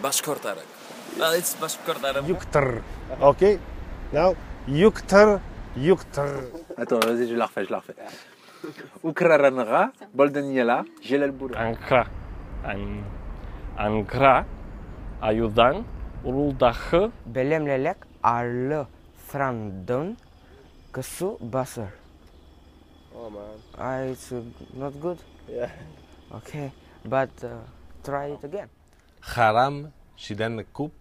Bashkortarek. It's Bashkortarek. Yuktar. Ok. Now, Yuktar. Attends, vas-y, je la refais. Ukraranra, Boldeniela, Jelal Boula. Ankara. Ayudan. Uruldahı. Belemlelek arlı frandın kısı basır. Oh man. It's not good. Yeah. Okay, but try it again. Haram şiden kup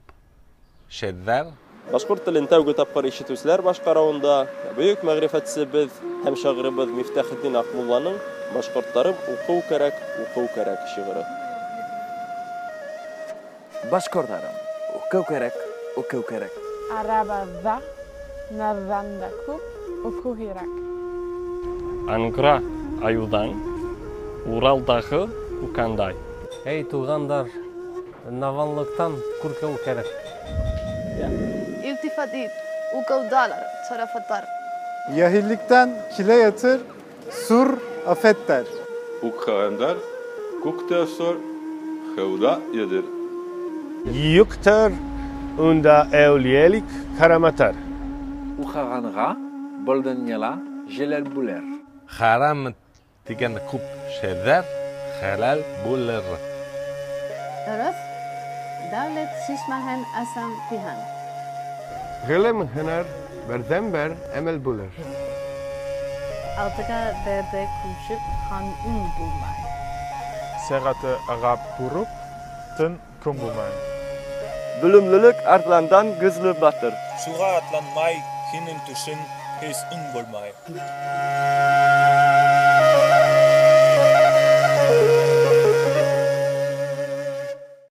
şedder. Башкорт телен тәүге тапкыр ишетүчеләр башкаруында бөек мәгърифәтсе без һәм шагыйрыбыз Мифтахетдин Акмулланың Башкортларым укуу керәк шигыре. Bashkortarım. Okuv kerek. Arabada navanda kup okuhirak. Ankara. Ayudan. Uraldahı. Ukanday. Ey tuğanlar, navanlıktan kurkav kerek. İltifat et, ukavdalar, tarafatlar. Yahillikten kile yatır, sur afet der. Ukağandar, kukta sor, hevda yedir. Yuktar. Unda evliyelik karamatar. Ukraranra, Boldeniela, Jelal Bouler. Haram tigen kup şedder. Helal buller. Örf, devlet şişmahen asam pihan. Gılım hınar, berdember emel bulur. Altıga derde kuşup han bulmay. Segatı agap burup, tın kumbumay. Bölümlülük artlandan gözlü batır. Suga atlanmay, hinin tuşun, his ungolmay.